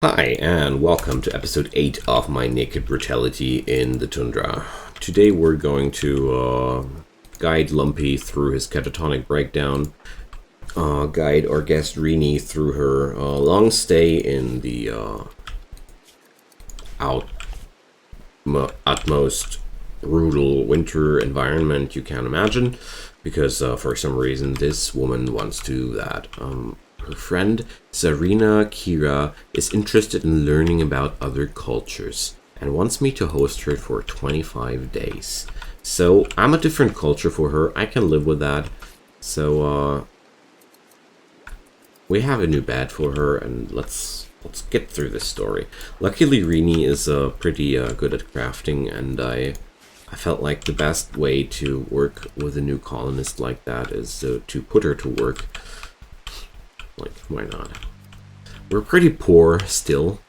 Hi, and welcome to episode 8 of my naked brutality in the Tundra. Today we're going to guide Lumpy through his catatonic breakdown, guide our guest Rini through her long stay in the utmost brutal winter environment you can imagine, because for some reason this woman wants to do that. Her friend Zarina Kira is interested in learning about other cultures and wants me to host her for 25 days. So I'm a different culture for her. I can live with that. So we have a new bed for her, and let's get through this story. Luckily, Rini is pretty good at crafting, and I felt like the best way to work with a new colonist like that is to put her to work. Like, why not? We're pretty poor still,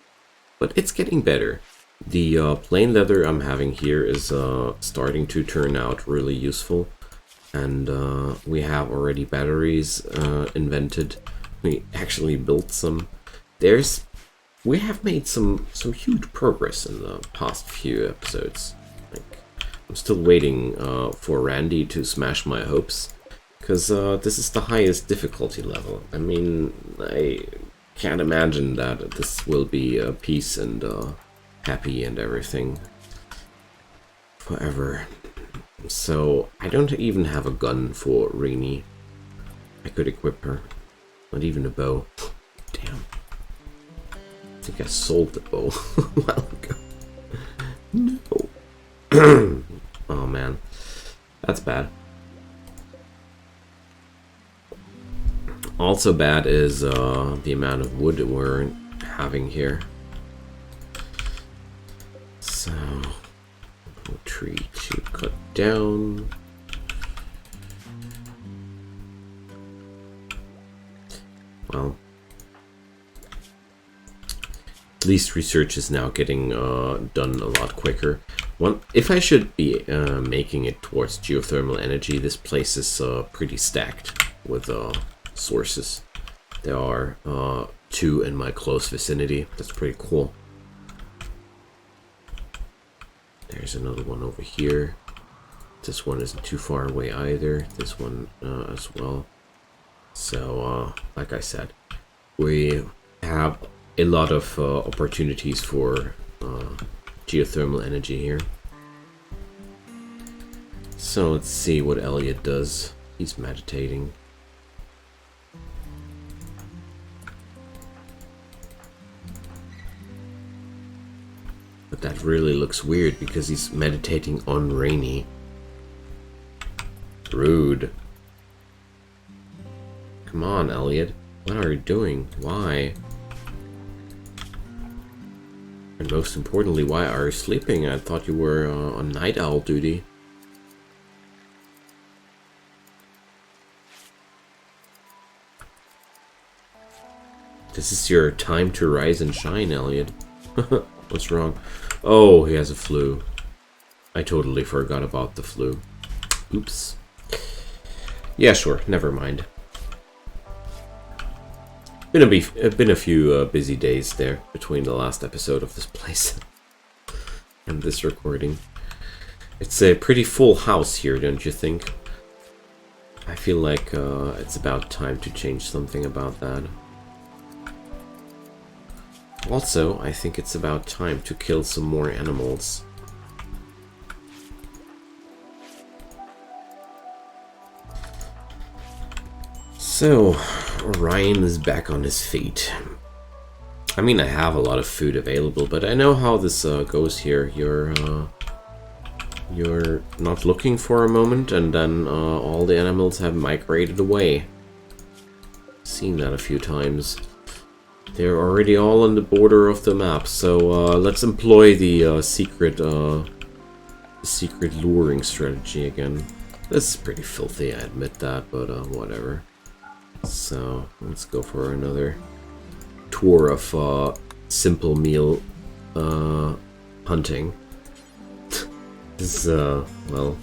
but it's getting better. The plain leather I'm having here is starting to turn out really useful, and we have already batteries invented. We actually built some. We have made some huge progress in the past few episodes. Like, I'm still waiting for Randy to smash my hopes. Because this is the highest difficulty level. I mean, I can't imagine that this will be peace and happy and everything forever. So I don't even have a gun for Rini. I could equip her. Not even a bow. Damn. I think I sold the bow a while ago. No. Oh man. That's bad. Also bad is the amount of wood we're having here. So, tree to cut down. Well, at least research is now getting done a lot quicker. If I should be making it towards geothermal energy, this place is pretty stacked with sources. There are 2 in my close vicinity. That's pretty cool. There's another one over here. This one isn't too far away either. This one as well. So like I said, we have a lot of opportunities for geothermal energy here. So let's see what Elliot does. He's meditating. But that really looks weird because he's meditating on Rainy. Rude. Come on, Elliot. What are you doing? Why? And most importantly, why are you sleeping? I thought you were on night owl duty. This is your time to rise and shine, Elliot. What's wrong? Oh, he has a flu. I totally forgot about the flu. Oops. Yeah, sure. Never mind. Been a few busy days there between the last episode of this place and this recording. It's a pretty full house here, don't you think? I feel like it's about time to change something about that. Also, I think it's about time to kill some more animals. So, Orion is back on his feet. I mean, I have a lot of food available, but I know how this goes here. You're not looking for a moment, and then all the animals have migrated away. Seen that a few times. They're already all on the border of the map, so let's employ the secret luring strategy again. This is pretty filthy, I admit that, but whatever. So let's go for another tour of simple meal hunting. This is well,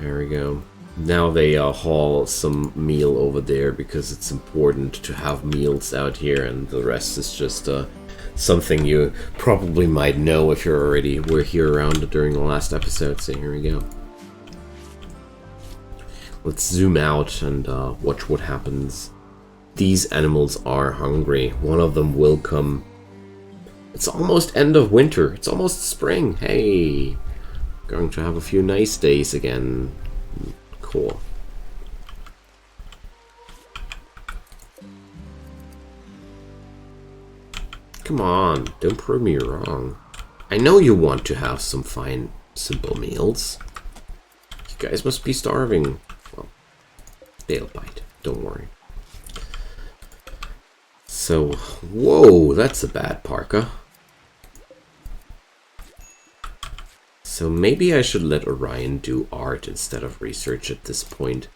there we go. Now they haul some meal over there because it's important to have meals out here, and the rest is just something you probably might know if you're already were here around during the last episode. So here we go. Let's zoom out and watch what happens. These animals are hungry. One of them will come. It's almost end of winter. It's almost spring. Hey, going to have a few nice days again. Cool. Come on, don't prove me wrong. I know you want to have some fine, simple meals. You guys must be starving. Well, they'll bite. Don't worry. So, whoa, that's a bad parka. So maybe I should let Orion do art instead of research at this point.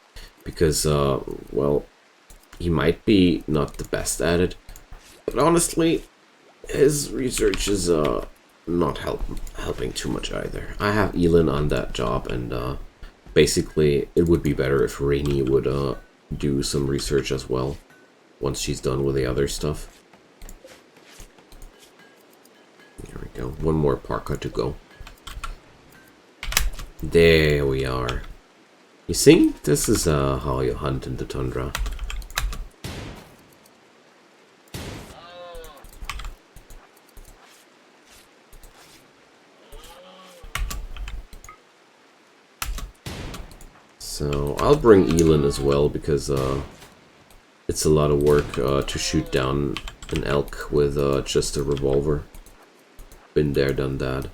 Because, well, he might be not the best at it. But honestly, his research is not helping too much either. I have Elin on that job, and basically it would be better if Rainy would do some research as well. Once she's done with the other stuff. There we go. One more parka to go. There we are. You see? This is how you hunt in the tundra. So I'll bring Elin as well because it's a lot of work to shoot down an elk with just a revolver. Been there, done that.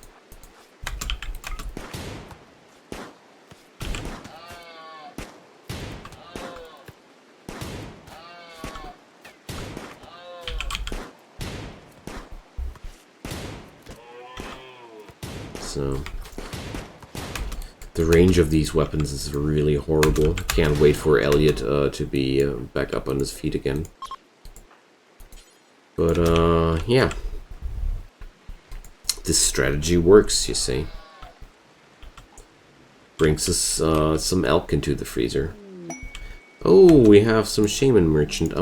So the range of these weapons is really horrible. Can't wait for Elliot to be back up on his feet again. But yeah. This strategy works, you see. Brings us some elk into the freezer. Oh, we have some shaman merchant.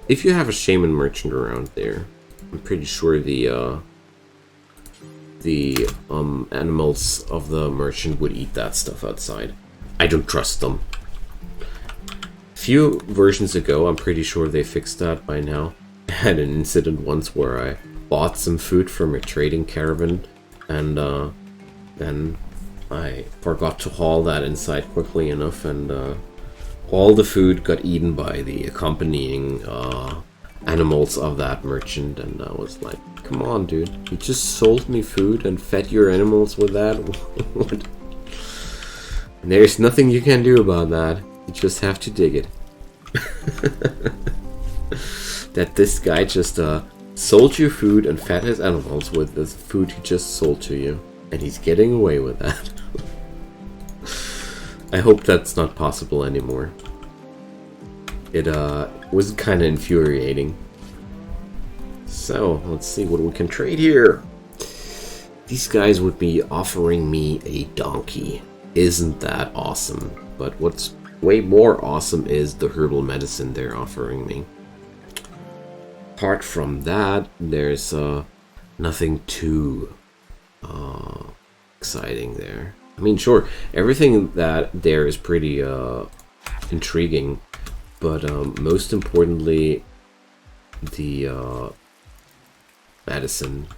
If you have a shaman merchant around there, I'm pretty sure the animals of the merchant would eat that stuff outside. I don't trust them. A few versions ago, I'm pretty sure they fixed that by now. I had an incident once where I bought some food from a trading caravan, and then I forgot to haul that inside quickly enough, and all the food got eaten by the accompanying animals of that merchant, and I was like, come on, dude. You just sold me food and fed your animals with that? What? There's nothing you can do about that. You just have to dig it. That this guy just sold you food and fed his animals with the food he just sold to you. And he's getting away with that. I hope that's not possible anymore. It was kind of infuriating. So, let's see what we can trade here. These guys would be offering me a donkey. Isn't that awesome? But what's way more awesome is the herbal medicine they're offering me. Apart from that, there's nothing too exciting there. I mean, sure, everything that there is pretty intriguing, but most importantly, the medicine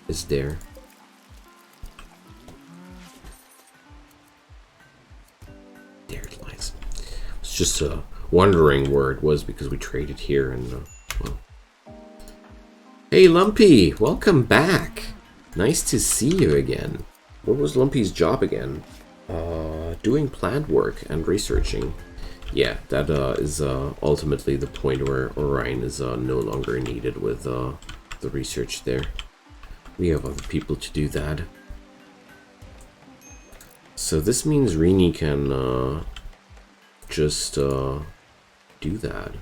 is there. There it lies. I was just wondering where it was because we traded here and well. Hey Lumpy, welcome back. Nice to see you again. What was Lumpy's job again? Doing plant work and researching. Yeah, that is ultimately the point where Orion is no longer needed with the research there. We have other people to do that. So this means Rini can just do that.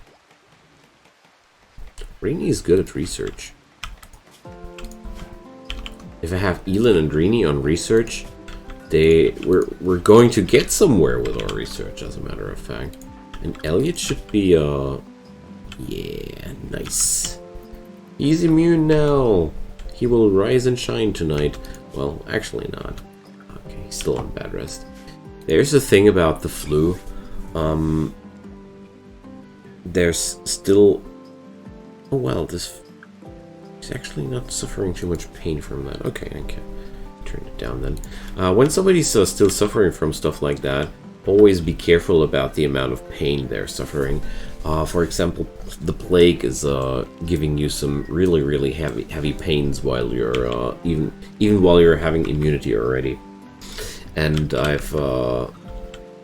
Rini is good at research. If I have Elin and Rini on research, We're going to get somewhere with our research, as a matter of fact. And Elliot should be, yeah, nice. He's immune now. He will rise and shine tonight. Well, actually not. Okay, he's still on bed rest. There's the thing about the flu. There's still... Oh, well, he's actually not suffering too much pain from that. Okay, turn it down then. When somebody's still suffering from stuff like that, always be careful about the amount of pain they're suffering. For example, the plague is giving you some really heavy pains while you're even while you're having immunity already. And I've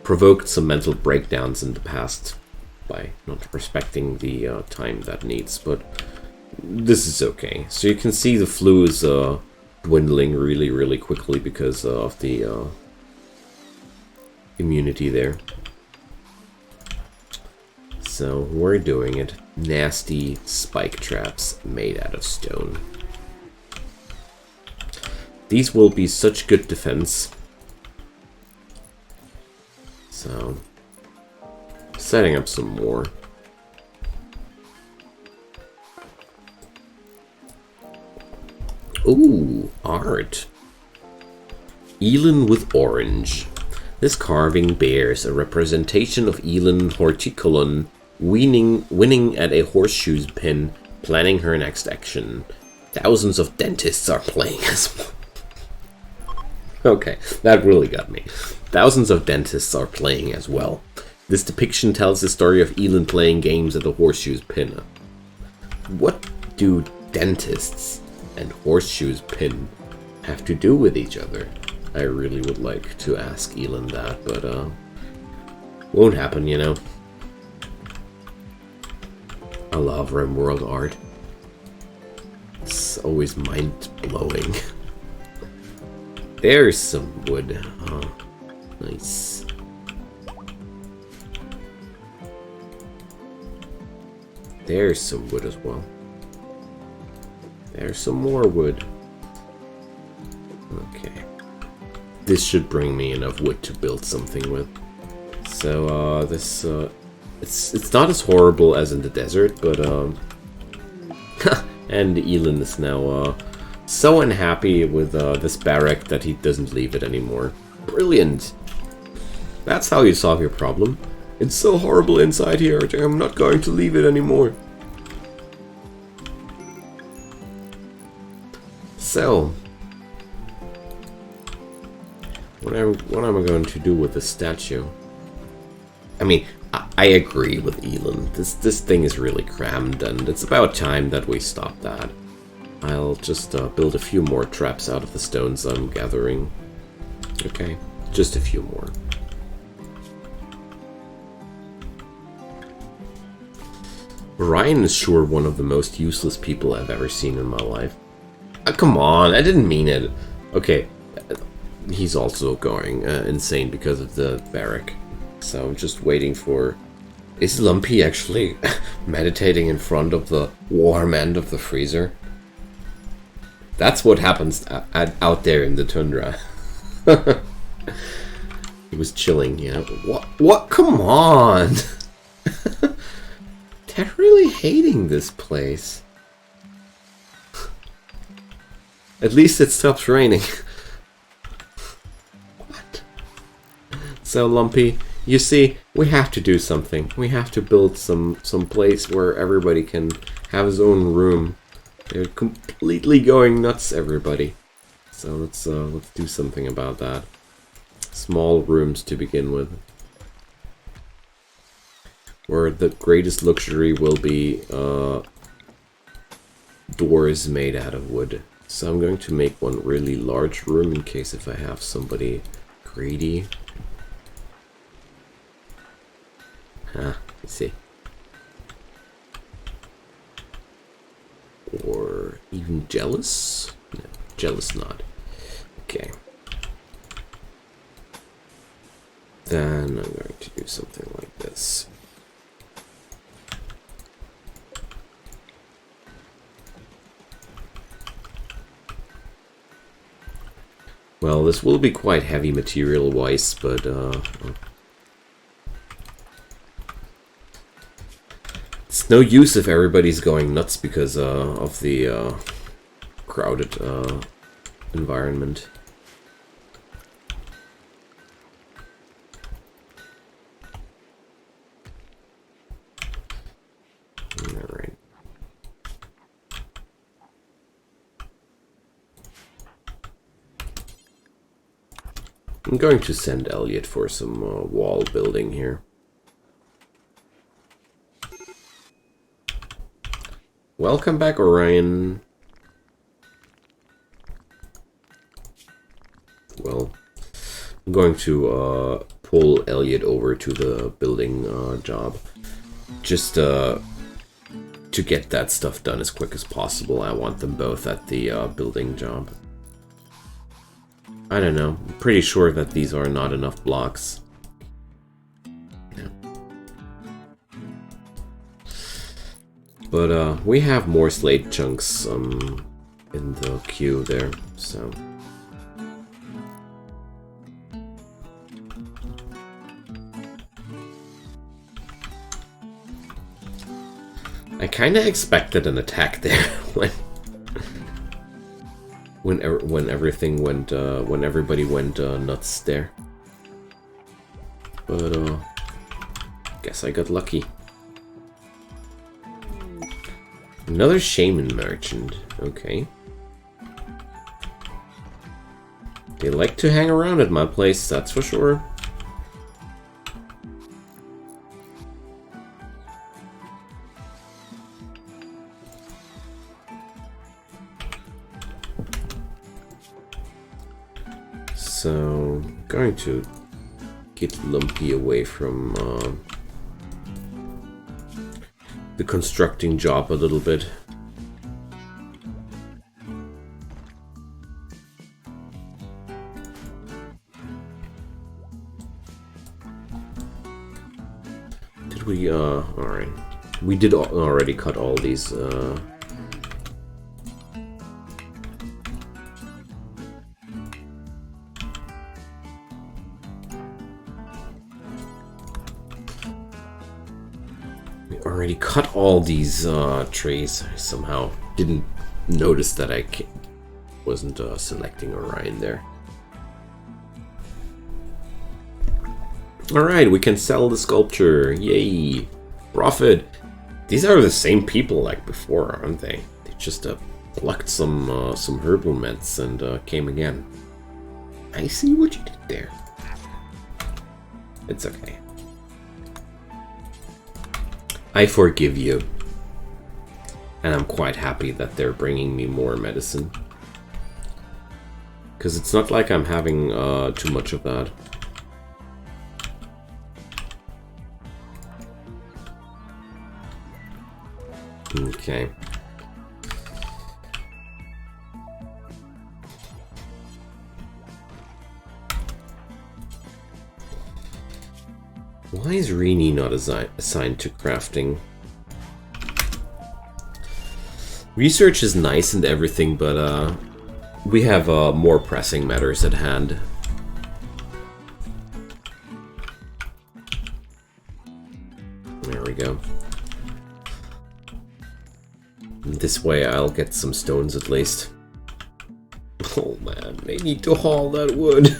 provoked some mental breakdowns in the past by not respecting the time that needs, but this is okay. So you can see the flu is dwindling really quickly because of the immunity there. So we're doing it. Nasty spike traps made out of stone. These will be such good defense. So, setting up some more. Ooh, art. Eland with orange. This carving bears a representation of Eland Horticulon winning at a horseshoe pin, planning her next action. Thousands of dentists are playing as well. Okay, that really got me. Thousands of dentists are playing as well. This depiction tells the story of Eland playing games at the horseshoes pin. What do dentists and horseshoes pin have to do with each other? I really would like to ask Eland that, but won't happen, you know. I love Rimworld art. It's always mind-blowing. There's some wood. Oh, nice. There's some wood as well. There's some more wood. Okay. This should bring me enough wood to build something with. So, it's not as horrible as in the desert, but, and Eland is now, so unhappy with this barrack that he doesn't leave it anymore. Brilliant! That's how you solve your problem. It's so horrible inside here, I'm not going to leave it anymore. So, what am I going to do with the statue? I mean, I agree with Eland. This thing is really crammed, and it's about time that we stop that. I'll just build a few more traps out of the stones I'm gathering. Okay, just a few more. Ryan is sure one of the most useless people I've ever seen in my life. Come on, I didn't mean it. Okay, he's also going insane because of the barrack. So I'm just waiting for... Is Lumpy actually meditating in front of the warm end of the freezer? That's what happens out there in the tundra. He was chilling, yeah. What? Come on! They're really hating this place. At least it stops raining. What? So, Lumpy, you see, we have to do something. We have to build some place where everybody can have his own room. They're completely going nuts, everybody. So let's do something about that. Small rooms to begin with, where the greatest luxury will be doors made out of wood. So I'm going to make one really large room in case if I have somebody greedy. Let's see. Or even jealous? No, jealous not. Okay. Then I'm going to do something like this. Well, this will be quite heavy material-wise, but it's no use if everybody's going nuts because of the crowded environment. Alright. I'm going to send Elliot for some wall building here. Welcome back, Orion. Well, I'm going to pull Elliot over to the building job. Just to get that stuff done as quick as possible. I want them both at the building job. I don't know. I'm pretty sure that these are not enough blocks. Yeah. But we have more slate chunks in the queue there, so... I kind of expected an attack there when everything went when everybody went nuts there, but guess I got lucky. Another shaman merchant. Okay, they like to hang around at my place, that's for sure. So, I'm going to get Lumpy away from the constructing job a little bit. Did we, alright. We did already cut all these, already cut all these trees. I somehow didn't notice that I wasn't selecting Orion there. Alright, we can sell the sculpture. Yay! Profit! These are the same people like before, aren't they? They just plucked some herbal meds and came again. I see what you did there. It's okay. I forgive you. And I'm quite happy that they're bringing me more medicine. Because it's not like I'm having too much of that. Okay. Why is Rini not assigned to crafting? Research is nice and everything, but we have more pressing matters at hand. There we go. This way I'll get some stones at least. Oh man, they need to haul that wood.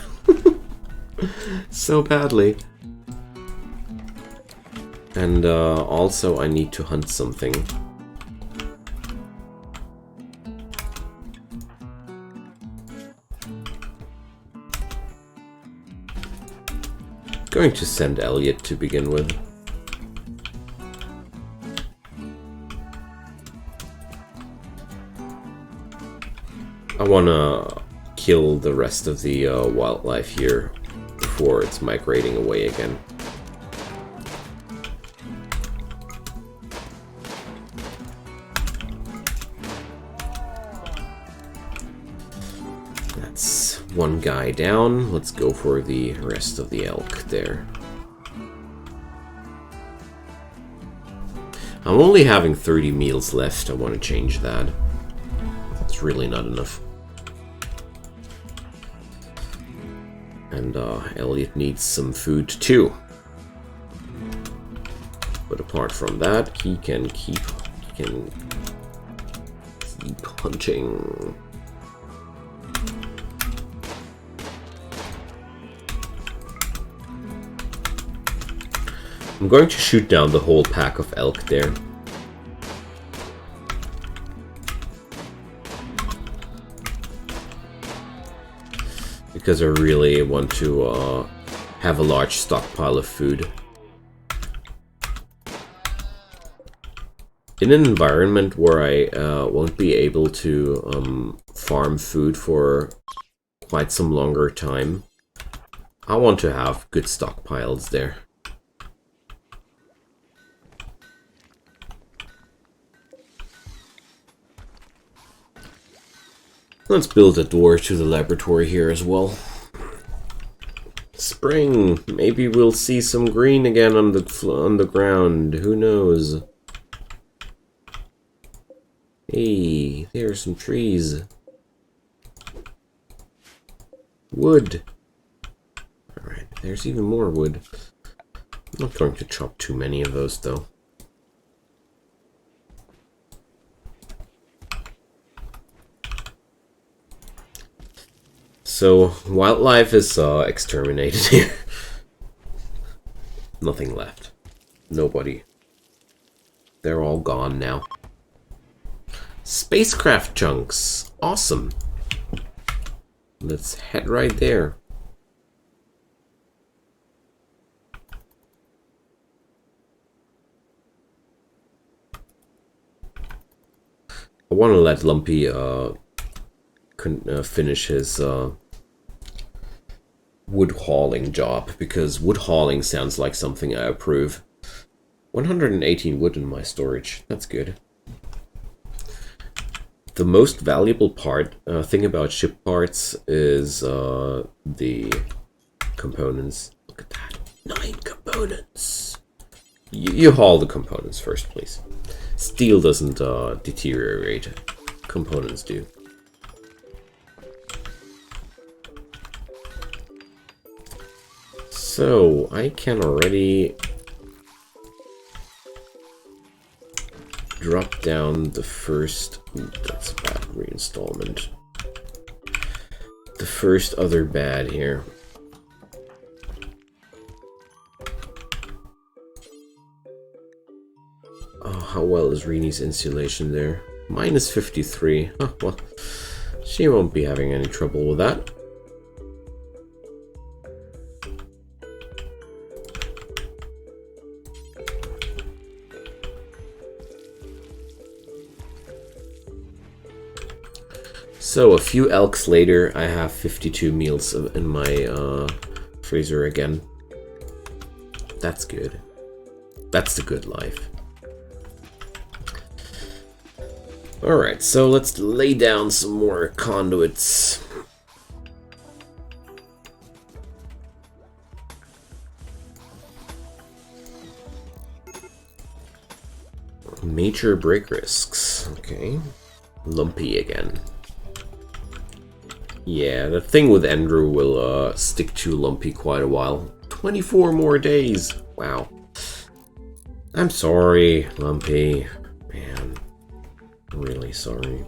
So badly. And also I need to hunt something. Going to send Elliot to begin with. I wanna kill the rest of the wildlife here before it's migrating away again. That's one guy down. Let's go for the rest of the elk there. I'm only having 30 meals left. I want to change that. It's really not enough. And Elliot needs some food too. But apart from that, he can keep hunting. I'm going to shoot down the whole pack of elk there. Because I really want to have a large stockpile of food. In an environment where I won't be able to farm food for quite some longer time, I want to have good stockpiles there. Let's build a door to the laboratory here as well. Spring! Maybe we'll see some green again on the ground. Who knows? Hey, there are some trees. Wood! Alright, there's even more wood. I'm not going to chop too many of those, though. So, wildlife is exterminated here. Nothing left. Nobody. They're all gone now. Spacecraft chunks! Awesome! Let's head right there. I want to let Lumpy finish his wood hauling job, because wood hauling sounds like something I approve. 118 wood in my storage. That's good. The most valuable thing about ship parts is the components. Look at that. 9 components! You haul the components first, please. Steel doesn't deteriorate. Components do. So, I can already drop down the first... Ooh, that's a bad reinstallment. The first other bad here. Oh, how well is Reenie's insulation there? Minus 53. Huh, well, she won't be having any trouble with that. So, a few elks later, I have 52 meals in my freezer again. That's good. That's the good life. Alright, so let's lay down some more conduits. Major break risks. Okay. Lumpy again. Yeah, the thing with Andrew will stick to Lumpy quite a while. 24 more days! Wow. I'm sorry, Lumpy. Man. Really sorry.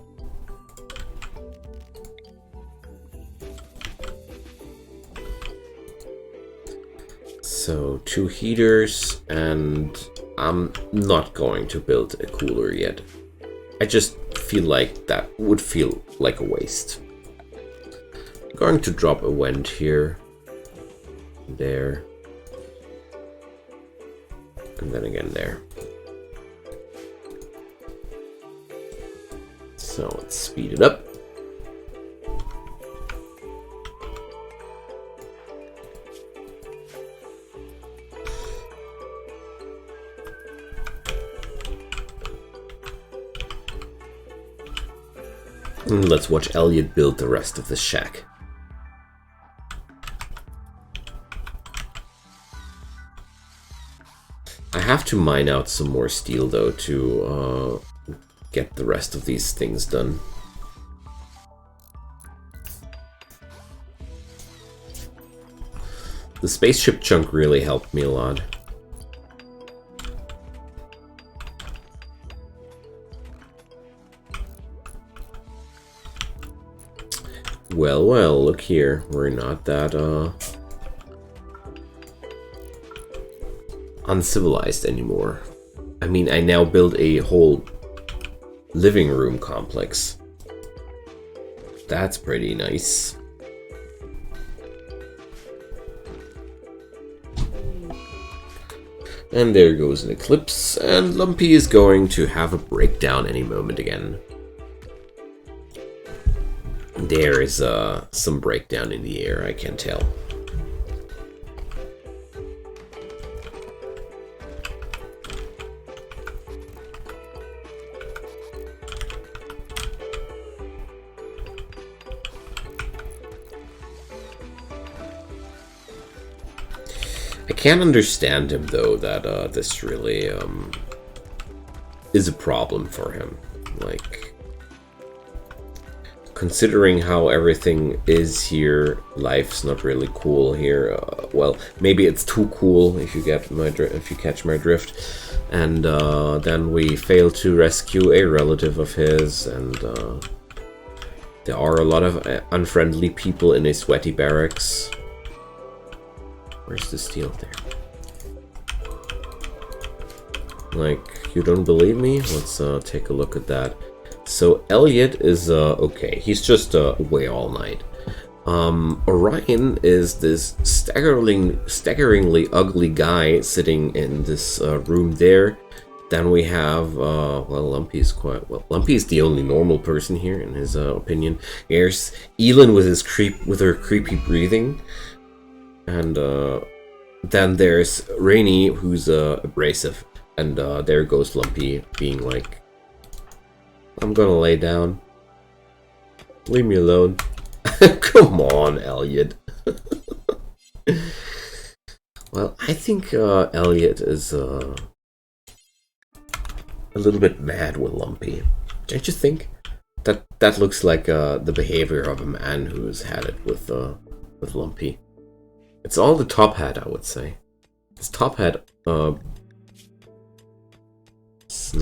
So, 2 heaters, and I'm not going to build a cooler yet. I just feel like that would feel like a waste. Going to drop a vent here, there, and then again there. So let's speed it up. And let's watch Elliot build the rest of the shack. I have to mine out some more steel, though, to get the rest of these things done. The spaceship chunk really helped me a lot. Well, well, look here. We're not that, uncivilized anymore. I mean, I now build a whole living room complex. That's pretty nice. And there goes an eclipse, and Lumpy is going to have a breakdown any moment again. There is some breakdown in the air, I can tell. I can't understand him, though, that this really is a problem for him. Like, considering how everything is here, life's not really cool here. Well, maybe it's too cool if you get my if you catch my drift. And then we fail to rescue a relative of his, and there are a lot of unfriendly people in a sweaty barracks. Where's the steel there? Like, you don't believe me? Let's take a look at that. So Elliot is okay. He's just away all night. Orion is this staggeringly ugly guy sitting in this room there. Then we have well, Lumpy's quite well. Lumpy's the only normal person here, in his opinion. Here's Elin with her creepy breathing. And then there's Rainy, who's abrasive, and there goes Lumpy being like, "I'm gonna lay down. Leave me alone." Come on, Elliot. Well, I think Elliot is a little bit mad with Lumpy. Don't you think? That looks like the behavior of a man who's had it with Lumpy. It's all the top hat, I would say. This top hat, it's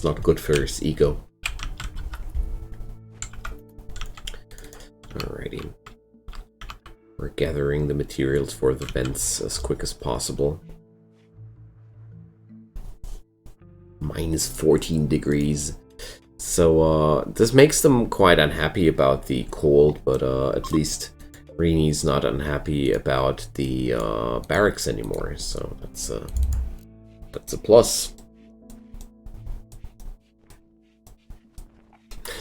not good for his ego. Alrighty. We're gathering the materials for the vents as quick as possible. Minus 14 degrees. So, this makes them quite unhappy about the cold, but at least Reenie's not unhappy about the barracks anymore, so that's a plus.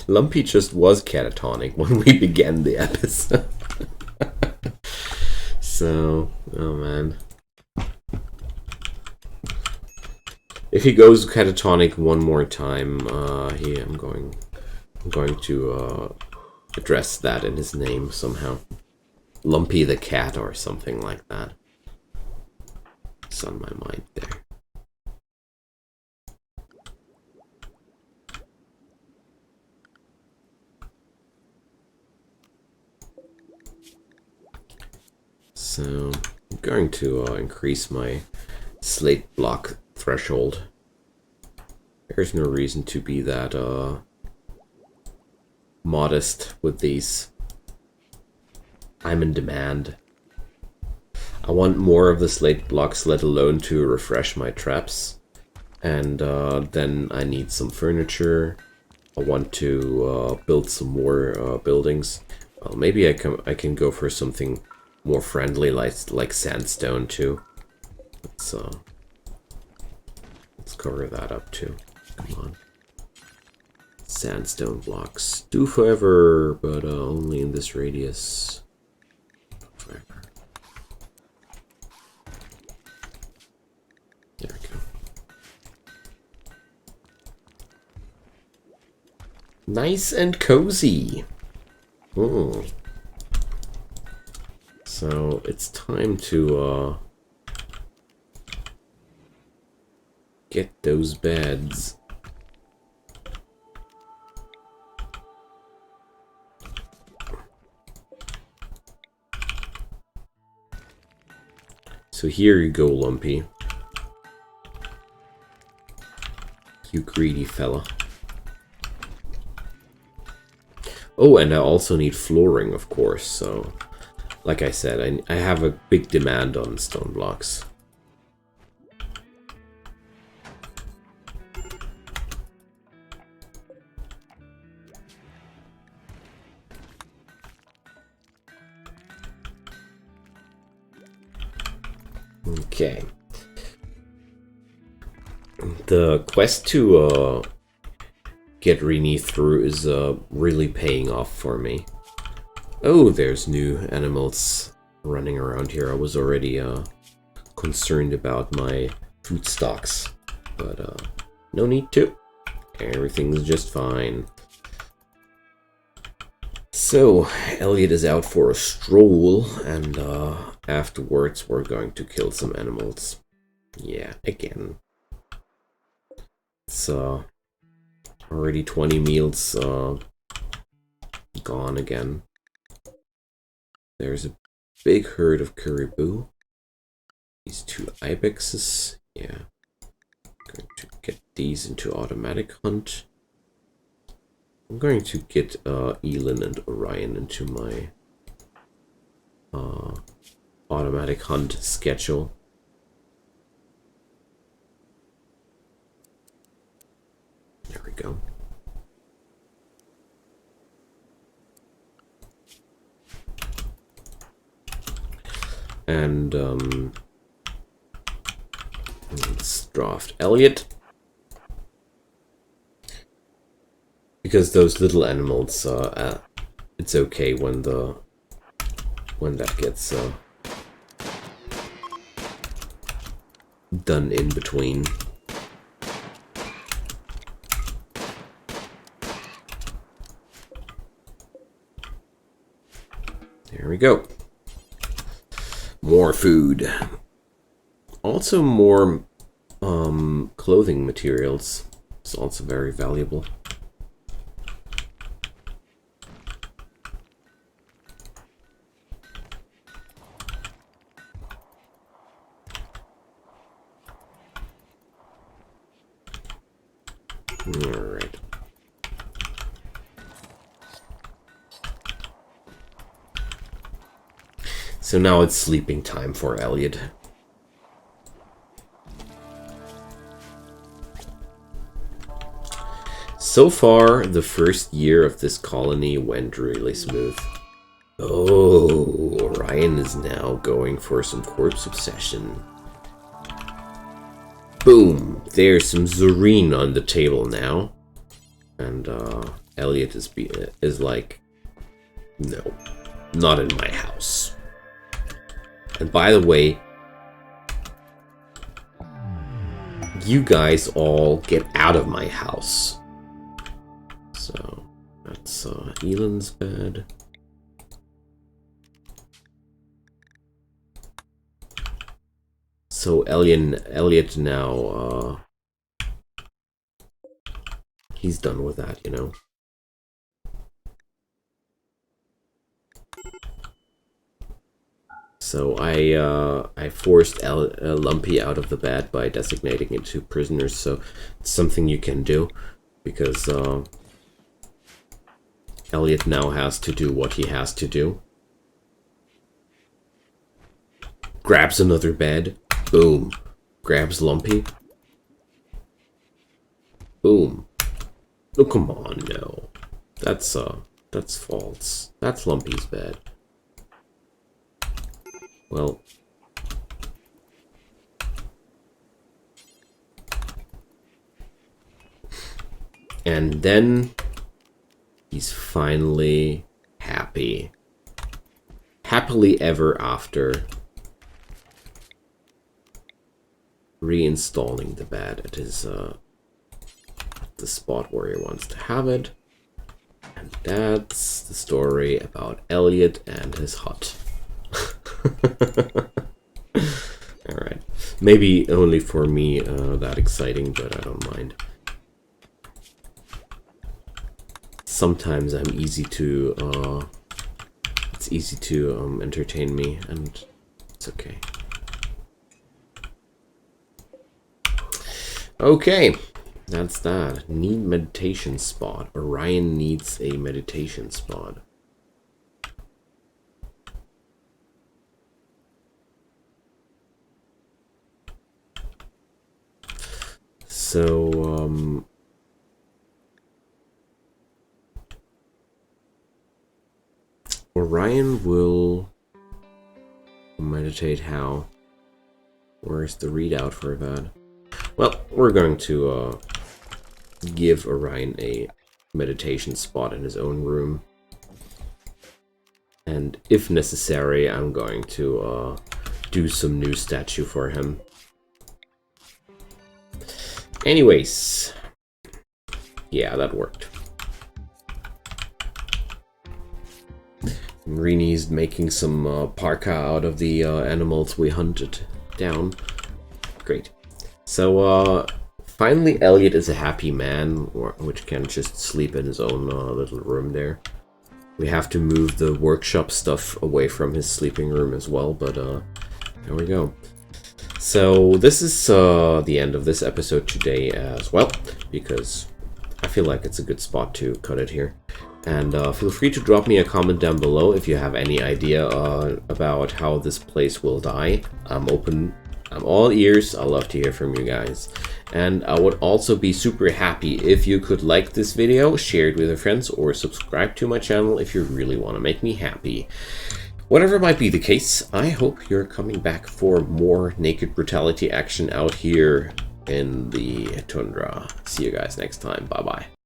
Lumpy just was catatonic when we began the episode. So, oh man. If he goes catatonic one more time, I'm going to address that in his name somehow. Lumpy the cat or something like that. It's on my mind there. So I'm going to increase my slate block threshold. There's no reason to be that modest with these. I'm in demand. I want more of the slate blocks, let alone to refresh my traps. And then I need some furniture. I want to build some more buildings. Well, maybe I can go for something more friendly, like sandstone too. Let's cover that up too. Come on. Sandstone blocks do forever, but only in this radius. Forever. There we go. Nice and cozy. Ooh. So it's time to get those beds. So here you go, Lumpy. You greedy fella. Oh, and I also need flooring, of course, so... Like I said, I have a big demand on stone blocks. Okay. The quest to get Rini through is really paying off for me. Oh, there's new animals running around here. I was already concerned about my food stocks, but no need to. Everything's just fine. So, Elliot is out for a stroll, and afterwards we're going to kill some animals. Yeah, again. It's already 20 meals gone again. There's a big herd of caribou. These 2 ibexes. Yeah. Going to get these into automatic hunt. I'm going to get Elin and Orion into my automatic hunt schedule. There we go. And let's draft Elliot. Because those little animals, it's okay when that gets done in between. There we go. More food. Also more clothing materials. It's also very valuable. Alright. So now it's sleeping time for Elliot. So far, the first year of this colony went really smooth. Oh, Orion is now going for some corpse obsession. Boom! There's some Zareen on the table now. And Elliot is like, no, not in my house. And by the way, you guys all get out of my house. So that's Elin's bed. So Elliot now, he's done with that, you know. So I forced Lumpy out of the bed by designating it to prisoners. So it's something you can do, because Elliot now has to do what he has to do. Grabs another bed. Boom. Grabs Lumpy. Boom. Oh, come on, no. That's false. That's Lumpy's bed. Well. And then he's finally happy. Happily ever after. Reinstalling the bed at his the spot where he wants to have it. And that's the story about Elliot and his hut. Alright. Maybe only for me that exciting, but I don't mind. Sometimes I'm easy to it's easy to entertain me, and it's okay. Okay, that's that. Need meditation spot. Orion needs a meditation spot. So, Orion will meditate how? Where's the readout for that? Well, we're going to give Orion a meditation spot in his own room. And if necessary, I'm going to do some new statue for him. Anyways, yeah, that worked. Rini's making some parka out of the animals we hunted down. Great. So, finally Elliot is a happy man, which can just sleep in his own little room there. We have to move the workshop stuff away from his sleeping room as well, but there we go. So this is the end of this episode today as well, because I feel like it's a good spot to cut it here. And feel free to drop me a comment down below if you have any idea about how this place will die. I'm open. I'm all ears. I love to hear from you guys. And I would also be super happy if you could like this video, share it with your friends, or subscribe to my channel if you really want to make me happy. Whatever might be the case, I hope you're coming back for more naked brutality action out here in the Tundra. See you guys next time. Bye-bye.